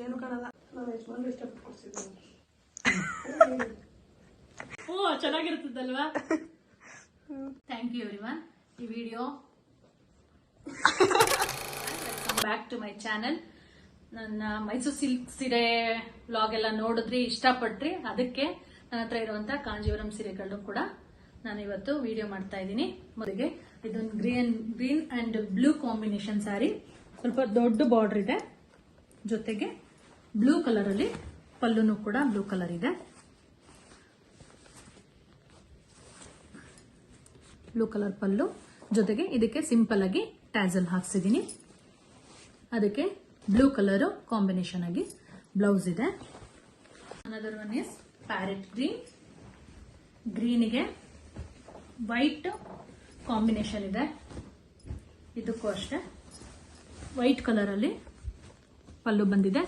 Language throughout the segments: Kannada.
ಏನು ಕಾಣಲ್ಲ. ನಾವು ಎಷ್ಟು ಮಂದಿ ಇಷ್ಟಪಟ್ಟು ಕೊಡ್ಸಿದ್ದೀವಿ. ಓ ಚೆನ್ನಾಗಿರ್ತದಲ್ವಾ. Thank you everyone. ಈ video welcome back to my channel. ನನ್ನ ಮೈಸೂರು ಸಿಲ್ಕ್ ಸೀರೆ ವ್ಲಾಗ್ ಎಲ್ಲ ನೋಡಿದ್ರಿ, ಇಷ್ಟಪಟ್ರಿ. ಅದಕ್ಕೆ ನನ್ನ ಹತ್ರ ಇರುವಂತಹ ಕಾಂಜೀವರಂ ಸೀರೆಗಳನ್ನು ಕೂಡ ನಾನು ಇವತ್ತು ವಿಡಿಯೋ ಮಾಡ್ತಾ ಇದ್ದೀನಿ. ಮೊದಲಿಗೆ ಇದೊಂದು green and blue combination sari. ಸ್ವಲ್ಪ ದೊಡ್ಡ ಬಾರ್ಡರ್ ಇದೆ, ಜೊತೆಗೆ ಬ್ಲೂ ಕಲರ್ ಅಲ್ಲಿ ಪಲ್ಲುನು ಕೂಡ ಬ್ಲೂ ಕಲರ್ ಇದೆ. ಬ್ಲೂ ಕಲರ್ ಪಲ್ಲು, ಜೊತೆಗೆ ಇದಕ್ಕೆ ಸಿಂಪಲ್ ಆಗಿ ಟ್ಯಾಸಲ್ ಹಾಕ್ಸಿದೀನಿ. ಅದಕ್ಕೆ ಬ್ಲೂ ಕಲರ್ ಕಾಂಬಿನೇಷನ್ ಆಗಿ ಬ್ಲೌಸ್ ಇದೆ. Another one is parrot green. ಗ್ರೀನಿಗೆ ವೈಟ್ ಕಾಂಬಿನೇಷನ್ ಇದೆ. ಇದಕ್ಕೂ ಅಷ್ಟೇ ವೈಟ್ ಕಲರ್ ಅಲ್ಲಿ ಪಲ್ಲು ಬಂದಿದೆ.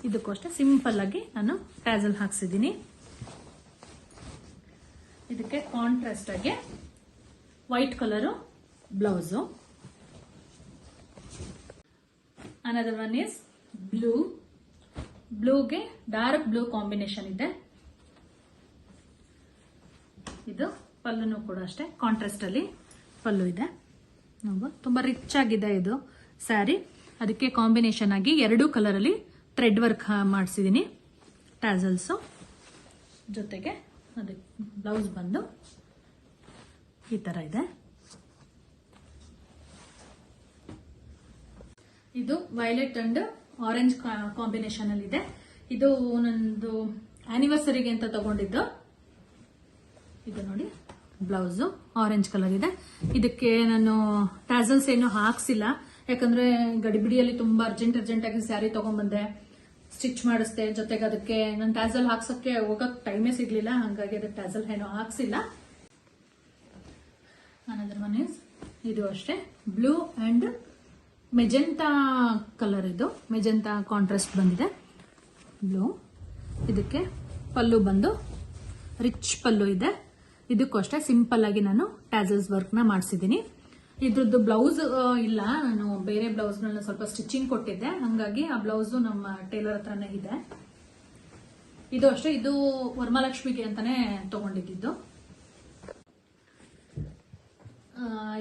ಇದಕ್ಕೂ ಅಷ್ಟೇ ಸಿಂಪಲ್ ಆಗಿ ನಾನು ಟ್ಯಾಸಲ್ ಹಾಕ್ಸಿದ್ದೀನಿ. ಇದಕ್ಕೆ ಕಾಂಟ್ರಾಸ್ಟ್ ಆಗಿ white colour blouse. Another one is blue. ಬ್ಲೂಗೆ ಡಾರ್ಕ್ ಬ್ಲೂ ಕಾಂಬಿನೇಷನ್ ಇದೆ. ಇದು ಪಲ್ಲುನು ಕೂಡ ಅಷ್ಟೇ ಕಾಂಟ್ರಾಸ್ಟ್ ಅಲ್ಲಿ ಪಲ್ಲು ಇದೆ. ತುಂಬಾ ರಿಚ್ ಆಗಿದೆ ಇದು ಸ್ಯಾರಿ. ಅದಕ್ಕೆ ಕಾಂಬಿನೇಷನ್ ಆಗಿ ಎರಡು ಕಲರ್ ಅಲ್ಲಿ ಥ್ರೆಡ್ ವರ್ಕ್ ಮಾಡಿಸಿದೀನಿ ಟ್ಯಾಸಲ್ಸ್. ಜೊತೆಗೆ ಅದಕ್ಕೆ ಬ್ಲೌಸ್ ಬಂದು ಈ ತರ ಇದೆ. ಇದು ವೈಲೆಟ್ ಅಂಡ್ ಆರೆಂಜ್ ಕಾಂಬಿನೇಷನ್ ಅಲ್ಲಿ ಇದೆ. ಇದು ನಂದು ಆನಿವರ್ಸರಿಗೆ ಅಂತ ತಗೊಂಡಿದ್ದು. ಇದು ನೋಡಿ ಬ್ಲೌಸ್ ಆರೆಂಜ್ ಕಲರ್ ಇದೆ. ಇದಕ್ಕೆ ನಾನು ಟ್ಯಾಸಲ್ಸ್ ಏನು ಹಾಕ್ಸಿಲ್ಲ, ಯಾಕಂದ್ರೆ ಗಡಿಬಿಡಿಯಲ್ಲಿ ತುಂಬಾ ಅರ್ಜೆಂಟ್ ಆಗಿ ಸ್ಯಾರಿ ತಗೊಂಡ್ಬಂದೆ, ಸ್ಟಿಚ್ ಮಾಡಿಸ್ದೆ. ಜೊತೆಗೆ ಅದಕ್ಕೆ ನಾನು ಟ್ಯಾಸಲ್ ಹಾಕ್ಸಕ್ಕೆ ಹೋಗಕ್ ಟೈಮೇ ಸಿಗ್ಲಿಲ್ಲ, ಹಾಗಾಗಿ ಅದಕ್ಕೆ ಟ್ಯಾಸಲ್ ಏನೋ ಹಾಕ್ಸಿಲ್ಲ. ಅನದರ್ ಒನ್ ಇಸ್ ಇದು ಅಷ್ಟೇ ಬ್ಲೂ ಅಂಡ್ ಮೆಜೆಂಟಾ ಕಲರ್. ಇದು ಮೆಜೆಂಟಾ ಕಾಂಟ್ರಾಸ್ಟ್ ಬಂದಿದೆ ಬ್ಲೂ. ಇದಕ್ಕೆ ಪಲ್ಲು ಬಂದು ರಿಚ್ ಪಲ್ಲು ಇದೆ. ಇದಕ್ಕೂ ಅಷ್ಟೇ ಸಿಂಪಲ್ ಆಗಿ ನಾನು ಟ್ಯಾಸಲ್ಸ್ ವರ್ಕ್ ನ ಮಾಡಿಸಿದ್ದೀನಿ. ಇದ್ರದ್ದು ಬ್ಲೌಸ್ ಇಲ್ಲ, ನಾನು ಬೇರೆ ಬ್ಲೌಸ್ ಗಳನ್ನ ಸ್ವಲ್ಪ ಸ್ಟಿಚಿಂಗ್ ಕೊಟ್ಟಿದ್ದೆ, ಹಂಗಾಗಿ ಆ ಬ್ಲೌಸ್ ನಮ್ಮ ಟೇಲರ್ ಹತ್ರನೇ ಇದೆ. ಇದು ಅಷ್ಟೇ, ಇದು ವರಮಹಾಲಕ್ಷ್ಮಿಗೆ ಅಂತಾನೆ ತಗೊಂಡಿದ್ದು.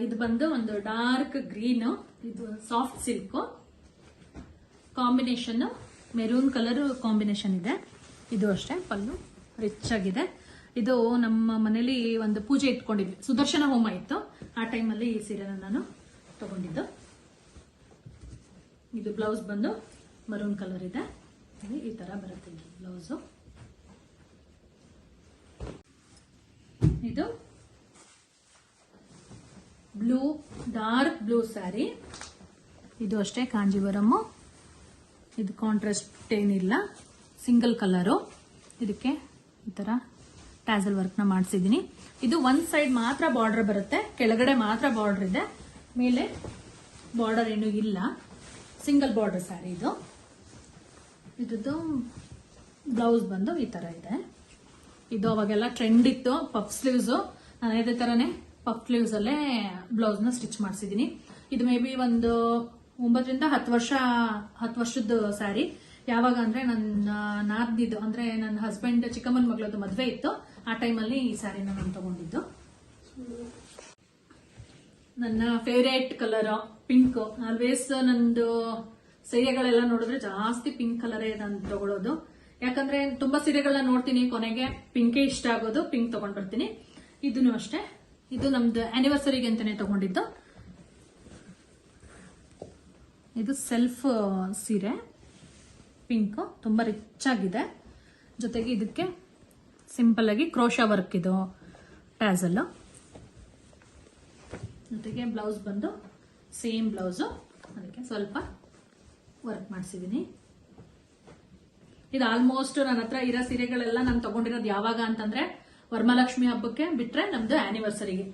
ಇದು ಬಂದು ಒಂದು ಡಾರ್ಕ್ ಗ್ರೀನ್, ಇದು soft silk combination, maroon colour combination ಇದೆ. ಇದು ಅಷ್ಟೇ ಪಲ್ಲು ರಿಚ್ ಆಗಿದೆ. ಇದು ನಮ್ಮ ಮನೇಲಿ ಒಂದು ಪೂಜೆ ಇಟ್ಕೊಂಡಿದ್ವಿ, ಸುದರ್ಶನ ಹೋಮ ಇತ್ತು, ಆ ಟೈಮಲ್ಲಿ ಈ ಸೀರೆನ ನಾನು ತಗೊಂಡಿದ್ದು. ಇದು ಬ್ಲೌಸ್ ಬಂದು ಮರೂನ್ ಕಲರ್ ಇದೆ. ಈ ತರ ಬರುತ್ತೆ ಬ್ಲೌಸು. ಇದು ಬ್ಲೂ, ಡಾರ್ಕ್ ಬ್ಲೂ ಸ್ಯಾರಿ. ಇದು ಅಷ್ಟೇ ಕಾಂಜೀವರಂ. ಇದು ಕಾಂಟ್ರಾಸ್ಟ್ ಏನಿಲ್ಲ, ಸಿಂಗಲ್ ಕಲರು. ಇದಕ್ಕೆ ಈ ತರ ಟ್ಯಾಸಲ್ ವರ್ಕ್ ನ ಮಾಡಿಸಿದೀನಿ. ಇದು ಒಂದ್ ಸೈಡ್ ಮಾತ್ರ ಬಾರ್ಡರ್ ಬರುತ್ತೆ, ಕೆಳಗಡೆ ಮಾತ್ರ ಬಾರ್ಡರ್ ಇದೆ, ಮೇಲೆ ಬಾರ್ಡರ್ ಏನು ಇಲ್ಲ. ಸಿಂಗಲ್ ಬಾರ್ಡರ್ ಸ್ಯಾರಿ ಇದು. ಇದ್ದು ಬ್ಲೌಸ್ ಬಂದು ಈ ತರ ಇದೆ. ಇದು ಅವಾಗೆಲ್ಲ ಟ್ರೆಂಡ್ ಇತ್ತು ಪಫ್ ಸ್ಲೀವ್ಸ್. ನಾನು ಇದೇ ತರನೇ ಪಫ್ ಸ್ಲೀವ್ಸ್ ಅಲ್ಲೇ ಬ್ಲೌಸ್ ನ ಸ್ಟಿಚ್ ಮಾಡಿಸಿದೀನಿ. ಇದು ಮೇ ಬಿ ಒಂದು 9 ರಿಂದ 10 ವರ್ಷದ ಸ್ಯಾರಿ. ಯಾವಾಗ ಅಂದ್ರೆ ನನ್ನ ನಾದ್ನಿದ್ದು ಅಂದ್ರೆ ನನ್ನ ಹಸ್ಬೆಂಡ್ ಚಿಕ್ಕಮ್ಮನ ಮಗಳದ್ದು ಮದ್ವೆ ಇತ್ತು, ಆ ಟೈಮಲ್ಲಿ ಈ ಸ್ಯಾರಿನ ನಾನು ತಗೊಂಡಿದ್ದು. ನನ್ನ ಫೇವರೇಟ್ ಕಲರ್ ಪಿಂಕ್. ಆಲ್ವೇಸ್ ನಂದು ಸೀರೆಗಳೆಲ್ಲ ನೋಡಿದ್ರೆ ಜಾಸ್ತಿ ಪಿಂಕ್ ಕಲರೇ ನಾನು ತಗೊಳ್ಳೋದು, ಯಾಕಂದ್ರೆ ತುಂಬಾ ಸೀರೆಗಳನ್ನ ನೋಡ್ತೀನಿ, ಕೊನೆಗೆ ಪಿಂಕೇ ಇಷ್ಟ ಆಗೋದು, ಪಿಂಕ್ ತಗೊಂಡ್ ಬರ್ತೀನಿ. ಇದನ್ನು ಅಷ್ಟೇ, ಇದು ನಮ್ದು ಆನಿವರ್ಸರಿಗೆ ಅಂತಾನೆ ತಗೊಂಡಿದ್ದು. ಇದು ಸೆಲ್ಫ್ ಸೀರೆ, ಪಿಂಕ್, ತುಂಬಾ ರಿಚ್ ಆಗಿದೆ. ಜೊತೆಗೆ ಇದಕ್ಕೆ ಸಿಂಪಲ್ ಆಗಿ ಕ್ರೋಶಾ ವರ್ಕ್ ಇದು ಟ್ಯಾಸಲ್. ಜೊತೆಗೆ ಬ್ಲೌಸ್ ಬಂದು ಸೇಮ್ ಬ್ಲೌಸ್, ಅದಕ್ಕೆ ಸ್ವಲ್ಪ ವರ್ಕ್ ಮಾಡಿಸಿದೀನಿ. ಇದು ಆಲ್ಮೋಸ್ಟ್ ನನ್ನ ಹತ್ರ ಇರೋ ಸೀರೆಗಳೆಲ್ಲ ನಾನು ತಗೊಂಡಿರೋದು ಯಾವಾಗ ಅಂತಂದ್ರೆ ವರಮಹಾಲಕ್ಷ್ಮಿ ಹಬ್ಬಕ್ಕೆ ಬಿಟ್ರೆ ನಮ್ದು ಆನಿವರ್ಸರಿಗೆ.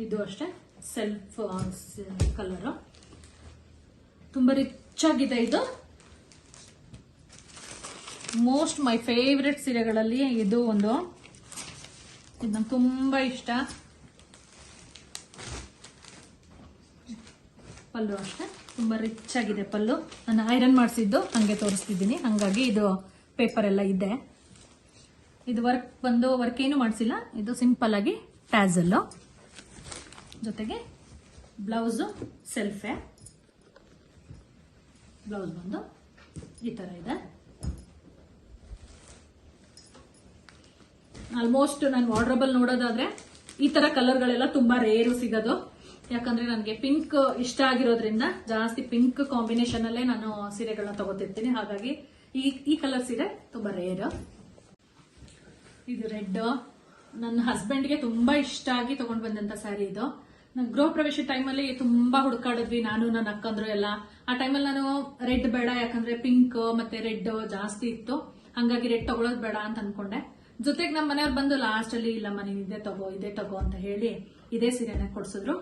ಇದು ಅಷ್ಟೇ ಸೆಲ್ಫ್ ಕಲರ್, ತುಂಬಾ ರಿಚ್ ಆಗಿದೆ. ಇದು ಮೋಸ್ಟ್ ಮೈ ಫೇವ್ರೆಟ್ ಸೀರೆಗಳಲ್ಲಿ ಇದು ಒಂದು. ಇದು ನಂಗೆ ತುಂಬಾ ಇಷ್ಟ. ಪಲ್ಲು ಅಷ್ಟೇ ತುಂಬ ರಿಚ್ ಆಗಿದೆ ಪಲ್ಲು. ನಾನು ಐರನ್ ಮಾಡಿಸಿದ್ದು ಹಾಗೆ ತೋರಿಸ್ತಿದ್ದೀನಿ, ಹಾಗಾಗಿ ಇದು ಪೇಪರ್ ಎಲ್ಲ ಇದೆ. ಇದು ವರ್ಕ್ ಏನು ಮಾಡಿಸಿಲ್ಲ, ಇದು ಸಿಂಪಲ್ ಆಗಿ ಟ್ಯಾಸಲ್ಲು, ಜೊತೆಗೆ ಬ್ಲೌಸು ಸೆಲ್ಫೆ. ಬ್ಲೌಸ್ ಬಂದು ಈ ತರ ಇದೆ. ಆಲ್ಮೋಸ್ಟ್ ನಾನು ವಾರ್ಡ್ರೋಬಲ್ ನೋಡೋದಾದ್ರೆ ಈ ತರ ಕಲರ್ಗಳೆಲ್ಲ ತುಂಬಾ ರೇರು ಸಿಗೋದು. ಯಾಕಂದ್ರೆ ನನಗೆ ಪಿಂಕ್ ಇಷ್ಟ ಆಗಿರೋದ್ರಿಂದ ಜಾಸ್ತಿ ಪಿಂಕ್ ಕಾಂಬಿನೇಷನ್ ಅಲ್ಲೇ ನಾನು ಸೀರೆಗಳನ್ನ ತಗೋತಿರ್ತೀನಿ. ಹಾಗಾಗಿ ಈ ಕಲರ್ ಸೀರೆ ತುಂಬಾ ರೇರ್. ಇದು ರೆಡ್, ನನ್ನ ಹಸ್ಬೆಂಡ್ಗೆ ತುಂಬಾ ಇಷ್ಟ ಆಗಿ ತಗೊಂಡ್ ಬಂದಂತ ಸ್ಯಾರಿ ಇದು. ನಾನು ಗೃಹ ಪ್ರವೇಶ ಟೈಮಲ್ಲಿ ತುಂಬಾ ಹುಡುಕಾಡಿದ್ವಿ, ನಾನು ನನ್ನ ಅಕ್ಕಂದ್ರು ಎಲ್ಲ. ಆ ಟೈಮಲ್ಲಿ ನಾನು ರೆಡ್ ಬೇಡ, ಯಾಕಂದ್ರೆ ಪಿಂಕ್ ಮತ್ತೆ ರೆಡ್ ಜಾಸ್ತಿ ಇತ್ತು, ಹಂಗಾಗಿ ರೆಡ್ ತಗೊಳ್ಳೋದು ಬೇಡ ಅಂತ ಅನ್ಕೊಂಡೆ. ಜೊತೆಗೆ ನಮ್ಮ ಮನೆಯವ್ರು ಬಂದು ಲಾಸ್ಟ್ ಅಲ್ಲಿ ಇಲ್ಲಮ್ಮ ನೀನ್ ಇದೇ ತಗೋ ಅಂತ ಹೇಳಿ ಇದೇ ಸೀರೆನ ಕೊಡ್ಸಿದ್ರು.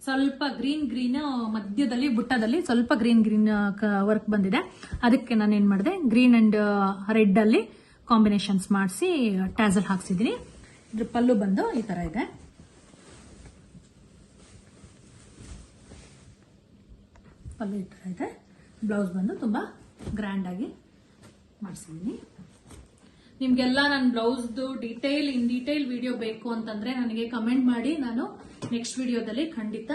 ಸ್ವಲ್ಪ ಗ್ರೀನ್ ಮಧ್ಯದಲ್ಲಿ ಬುಟ್ಟದಲ್ಲಿ ಸ್ವಲ್ಪ ಗ್ರೀನ್ ವರ್ಕ್ ಬಂದಿದೆ. ಅದಕ್ಕೆ ನಾನು ಏನ್ ಮಾಡಿದೆ, ಗ್ರೀನ್ ಅಂಡ್ ರೆಡ್ ಅಲ್ಲಿ ಕಾಂಬಿನೇಷನ್ಸ್ ಮಾಡಿಸಿ ಟ್ಯಾಸಲ್ ಹಾಕ್ಸಿದೀನಿ. ಇದ್ರ ಪಲ್ಲು ಬಂದು ಈ ತರ ಇದೆ. ಪಲ್ಲು ಈ ತರ ಇದೆ. ಬ್ಲೌಸ್ ಬಂದು ತುಂಬಾ ಗ್ರ್ಯಾಂಡ್ ಆಗಿ ಮಾಡಿಸಿದೀನಿ. ನಿಮ್ಗೆಲ್ಲ ನನ್ನ ಬ್ಲೌಸ್ದು ಇನ್ ಡೀಟೇಲ್ ವಿಡಿಯೋ ಬೇಕು ಅಂತಂದ್ರೆ ನನಗೆ ಕಮೆಂಟ್ ಮಾಡಿ, ನಾನು ನೆಕ್ಸ್ಟ್ ವಿಡಿಯೋದಲ್ಲಿ ಖಂಡಿತ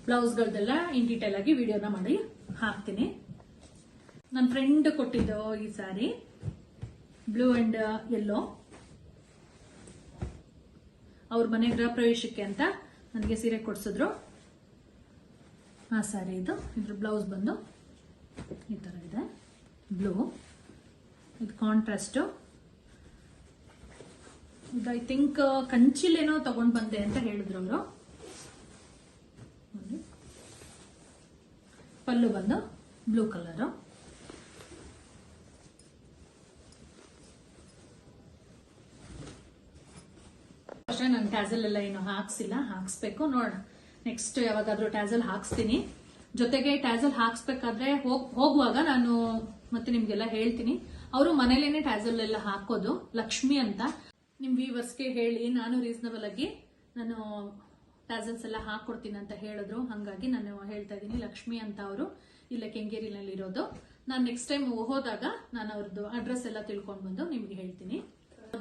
ಬ್ಲೌಸ್ಗಳದೆಲ್ಲ ಇನ್ ಡೀಟೇಲ್ ಆಗಿ ವಿಡಿಯೋನ ಮಾಡಿ ಹಾಕ್ತೀನಿ. ನನ್ನ ಫ್ರೆಂಡ್ ಕೊಟ್ಟಿದ್ದು ಈ ಸ್ಯಾರಿ ಬ್ಲೂ ಅಂಡ್ ಯೆಲ್ಲೋ, ಅವ್ರ ಮನೆ ಗೃಹ ಪ್ರವೇಶಕ್ಕೆ ಅಂತ ನನಗೆ ಸೀರೆ ಕೊಡ್ಸಿದ್ರು. ಆ ಸ್ಯಾರಿ ಇದು. ಇದ್ರ ಬ್ಲೌಸ್ ಬಂದು ಈ ತರ ಇದೆ, ಬ್ಲೂ. ಇದು ಕಾಂಟ್ರಾಸ್ಟ್. ಇದು ಐ ಥಿಂಕ್ ಕಂಚಿಲೇನೋ ತಗೊಂಡ್ ಬಂದೆ ಅಂತ ಹೇಳಿದ್ರು ಅವರು. ಪಲ್ಲು ಬಂದು ಬ್ಲೂ ಕಲರ್. ಅಷ್ಟೇ, ನಾನು ಟ್ಯಾಸಲ್ ಎಲ್ಲ ಏನು ಹಾಕ್ಸಿಲ್ಲ, ಹಾಕ್ಸ್ಬೇಕು. ನೋಡೋಣ ನೆಕ್ಸ್ಟ್ ಯಾವಾಗಾದ್ರೂ ಟ್ಯಾಸಲ್ ಹಾಕ್ಸ್ತೀನಿ. ಜೊತೆಗೆ ಟ್ಯಾಸಲ್ ಹಾಕ್ಸ್ಬೇಕಾದ್ರೆ ಹೋಗುವಾಗ ನಾನು ಮತ್ತೆ ನಿಮ್ಗೆಲ್ಲ ಹೇಳ್ತೀನಿ. ಅವರು ಮನೇಲೇನೆ ಟ್ಯಾಸಲ್ ಎಲ್ಲ ಹಾಕೋದು, ಲಕ್ಷ್ಮಿ ಅಂತ. ನಿಮ್ ವ್ಯೂವರ್ಸ್ಗೆ ಹೇಳಿ, ನಾನು ರೀಸನಬಲ್ ಆಗಿ ನಾನು ಟ್ಯಾಸಲ್ಸ್ ಎಲ್ಲ ಹಾಕೊಡ್ತೀನಿ ಅಂತ ಹೇಳಿದ್ರು. ಹಾಗಾಗಿ ನಾನು ಹೇಳ್ತಾ ಇದ್ದೀನಿ, ಲಕ್ಷ್ಮಿ ಅಂತ ಅವರು ಇಲ್ಲೇ ಕೆಂಗೇರಿನಲ್ಲಿ ಇರೋದು. ನಾನು ನೆಕ್ಸ್ಟ್ ಟೈಮ್ ಹೋದಾಗ ನಾನು ಅವ್ರದ್ದು ಅಡ್ರೆಸ್ ಎಲ್ಲ ತಿಳ್ಕೊಂಡು ಬಂದು ನಿಮ್ಗೆ ಹೇಳ್ತೀನಿ.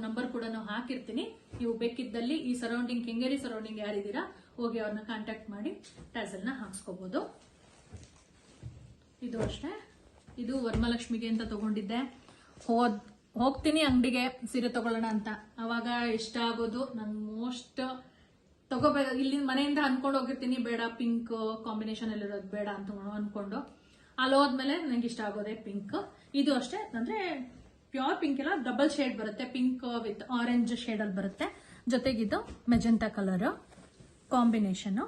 ನಂಬರ್ ಕೂಡ ಹಾಕಿರ್ತೀನಿ. ನೀವು ಬೇಕಿದ್ದಲ್ಲಿ ಈ ಸರೌಂಡಿಂಗ್, ಕೆಂಗೇರಿ ಸರೌಂಡಿಂಗ್ ಯಾರಿದ್ದೀರಾ ಹೋಗಿ ಅವ್ರನ್ನ ಕಾಂಟ್ಯಾಕ್ಟ್ ಮಾಡಿ ಟ್ಯಾಸಲ್ನ ಹಾಕ್ಸ್ಕೋಬಹುದು. ಇದು ಅಷ್ಟೇ, ಇದು ವರಮಹಾಲಕ್ಷ್ಮಿಗೆ ಅಂತ ತಗೊಂಡಿದ್ದೆ. ಹೋಗ್ತೀನಿ ಅಂಗಡಿಗೆ ಸೀರೆ ತಗೊಳ್ಳೋಣ ಅಂತ, ಅವಾಗ ಇಷ್ಟ ಆಗೋದು ನನ್ ಮೋಸ್ಟ್ ತಗೋಬೇಕು. ಇಲ್ಲಿ ಮನೆಯಿಂದ ಅನ್ಕೊಂಡು ಹೋಗಿರ್ತೀನಿ, ಬೇಡ ಪಿಂಕ್ ಕಾಂಬಿನೇಷನ್ ಅಲ್ಲಿರೋದು ಬೇಡ ಅಂತ ಅನ್ಕೊಂಡು, ಅಲ್ಲಿ ಹೋದ್ಮೇಲೆ ನಂಗೆ ಇಷ್ಟ ಆಗೋದೇ ಪಿಂಕ್. ಇದು ಅಷ್ಟೇ, ಅಂದ್ರೆ ಪ್ಯೂರ್ ಪಿಂಕ್ ಎಲ್ಲ ಡಬಲ್ ಶೇಡ್ ಬರುತ್ತೆ, ಪಿಂಕ್ ವಿತ್ ಆರೆಂಜ್ ಶೇಡ್ ಅಲ್ಲಿ ಬರುತ್ತೆ. ಜೊತೆಗಿದು ಮೆಜೆಂಟಾ ಕಲರ್ ಕಾಂಬಿನೇಷನ್.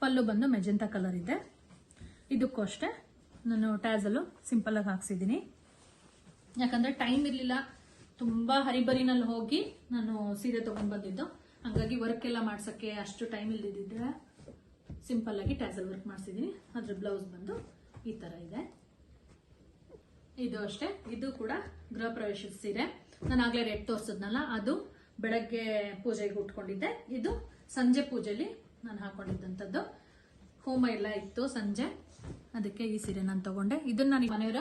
ಪಲ್ಲು ಬಂದು ಮೆಜೆಂಟಾ ಕಲರ್ ಇದೆ. ಇದಕ್ಕೂ ಅಷ್ಟೇ ನಾನು ಟ್ಯಾಸಲು ಸಿಂಪಲ್ ಆಗಿ ಹಾಕ್ಸಿದ್ದೀನಿ. ಯಾಕಂದ್ರೆ ಟೈಮ್ ಇರ್ಲಿಲ್ಲ, ತುಂಬಾ ಹರಿಬರಿನಲ್ಲಿ ಹೋಗಿ ನಾನು ಸೀರೆ ತಗೊಂಡ್ ಬಂದಿದ್ದು. ಹಾಗಾಗಿ ವರ್ಕ್ ಎಲ್ಲ ಮಾಡ್ಸಕ್ಕೆ ಅಷ್ಟು ಟೈಮ್ ಇಲ್ದಿದ್ರೆ ಸಿಂಪಲ್ ಆಗಿ ಟ್ಯಾಸಲ್ ವರ್ಕ್ ಮಾಡಿಸಿದೀನಿ. ಅದ್ರ ಬ್ಲೌಸ್ ಬಂದು ಈ ತರ ಇದೆ. ಇದು ಅಷ್ಟೇ, ಇದು ಕೂಡ ಗೃಹ ಪ್ರವೇಶದ ಸೀರೆ. ನಾನು ಆಗ್ಲೇ ರೆಡ್ ತೋರ್ಸದ್ನಲ್ಲ, ಅದು ಬೆಳಗ್ಗೆ ಪೂಜೆಗೆ ಉಟ್ಕೊಂಡಿದ್ದೆ. ಇದು ಸಂಜೆ ಪೂಜೆಲಿ ನಾನು ಹಾಕೊಂಡಿದ್ದಂಥದ್ದು. ಹೋಮ ಎಲ್ಲ ಇತ್ತು ಸಂಜೆ, ಅದಕ್ಕೆ ಈ ಸೀರೆ ನಾನು ತಗೊಂಡೆ. ಇದನ್ನ ನಾನು ಮನೆಯವರ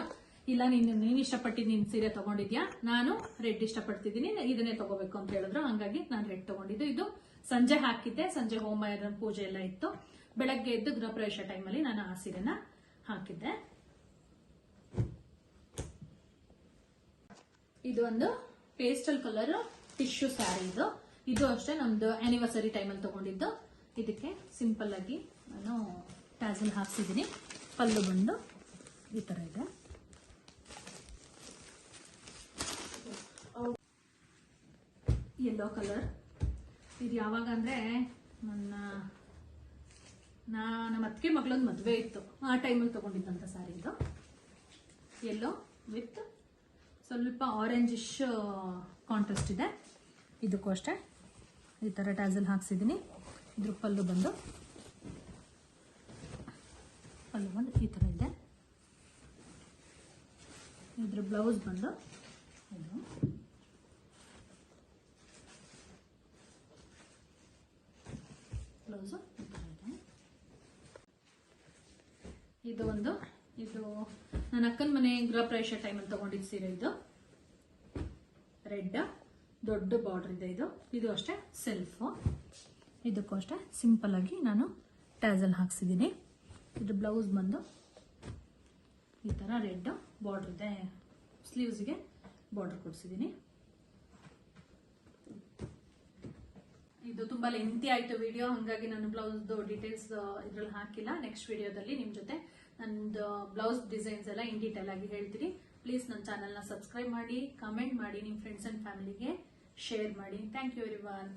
ಇಲ್ಲ ನೀನ್ ಇಷ್ಟಪಟ್ಟಿದ್ ನೀನ್ ಸೀರೆ ತಗೊಂಡಿದ್ಯಾ, ನಾನು ರೆಡ್ ಇಷ್ಟಪಡ್ತಿದ್ದೀನಿ, ಇದನ್ನೇ ತಗೋಬೇಕು ಅಂತ ಹೇಳಿದ್ರು. ಹಂಗಾಗಿ ನಾನು ರೆಡ್ ತಗೊಂಡಿದ್ದು. ಇದು ಸಂಜೆ ಹಾಕಿದ್ದೆ, ಸಂಜೆ ಹೋಮ ಪೂಜೆ ಎಲ್ಲ ಇತ್ತು. ಬೆಳಗ್ಗೆ ಎದ್ದು ಗೃಹ ಪ್ರವೇಶ ಟೈಮಲ್ಲಿ ನಾನು ಆ ಸೀರೆನ ಹಾಕಿದ್ದೆ. ಇದು ಒಂದು ಪೇಸ್ಟಲ್ ಕಲರ್ ಟಿಶ್ಯೂ ಸ್ಯಾರಿ. ಇದು ಅಷ್ಟೇ ನಮ್ದು ಆನಿವರ್ಸರಿ ಟೈಮಲ್ಲಿ ತಗೊಂಡಿದ್ದು. ಇದಕ್ಕೆ ಸಿಂಪಲ್ ಆಗಿ ನಾನು ಟ್ಯಾಸಲ್ ಹಾಕ್ಸಿದ್ದೀನಿ. ಪಲ್ಲು ಬಂದು ಈ ತರ ಇದೆ. Yellow colour. ಇದು ಯಾವಾಗ ಅಂದ್ರೆ ನಮ್ಮ ಅತ್ತಿಗೆ ಮಗಳೊಂದು ಮದುವೆ ಇತ್ತು, ಆ ಟೈಮಲ್ಲಿ ತಗೊಂಡಿದ್ದಂತ ಸ್ಯಾರಿ ಇದು. ಯೆಲ್ಲೋ ವಿತ್ ಸ್ವಲ್ಪ ಆರೆಂಜಿಶ್ ಕಾಂಟ್ರಾಸ್ಟ್ ಇದೆ. ಇದಕ್ಕೂ ಅಷ್ಟೇ ಈ ತರ ಟ್ಯಾಸಲ್ ಹಾಕ್ಸಿದ್ದೀನಿ. ಇದ್ರ ಪಲ್ಲು ಬಂದು ಈ ತರ ಇದೆ. ಇದ್ರ ಬ್ಲೌಸ್ ಬಂದು ಇದು. ಬ್ಲೌಸು ಇದು ನನ್ನ ಅಕ್ಕನ ಮನೆ ಗೃಹ ಪ್ರವೇಶ ಟೈಮಲ್ಲಿ ತಗೊಂಡಿದ್ದು ಸೀರೆ. ಇದು ರೆಡ್ ದೊಡ್ಡ ಬಾರ್ಡರ್ ಇದೆ. ಇದು ಅಷ್ಟೇ ಸೆಲ್ಫ್. ಇದಕ್ಕೂ ಅಷ್ಟೇ ಸಿಂಪಲ್ ಆಗಿ ನಾನು ಟ್ಯಾಸಲ್ ಹಾಕ್ಸಿದ್ದೀನಿ. ಇದು ಬ್ಲೌಸ್ ಬಂದು ಈ ತರ ರೆಡ್ ಬಾರ್ಡರ್ ಇದೆ. ಸ್ಲೀವ್ಸ್ಗೆ ಬಾರ್ಡರ್ ಕೊಡ್ಸಿದ್ದೀನಿ. ಇದು ತುಂಬಾ ಲೆಂತಿ ಆಯ್ತು ವಿಡಿಯೋ, ಹಾಗಾಗಿ ನಾನು ಬ್ಲೌಸ್ ಡೀಟೇಲ್ಸ್ ಇದ್ರಲ್ಲಿ ಹಾಕಿಲ್ಲ. ನೆಕ್ಸ್ಟ್ ವಿಡಿಯೋದಲ್ಲಿ ನಿಮ್ ಜೊತೆ ನಂದು ಬ್ಲೌಸ್ ಡಿಸೈನ್ಸ್ ಎಲ್ಲ ಇನ್ ಡೀಟೇಲ್ ಆಗಿ ಹೇಳ್ತೀನಿ. ಪ್ಲೀಸ್ ನನ್ನ ಚಾನೆಲ್ನ ಸಬ್ಸ್ಕ್ರೈಬ್ ಮಾಡಿ, ಕಮೆಂಟ್ ಮಾಡಿ, ನಿಮ್ ಫ್ರೆಂಡ್ಸ್ ಅಂಡ್ ಫ್ಯಾಮಿಲಿಗೆ ಶೇರ್ ಮಾಡಿ. Thank you everyone.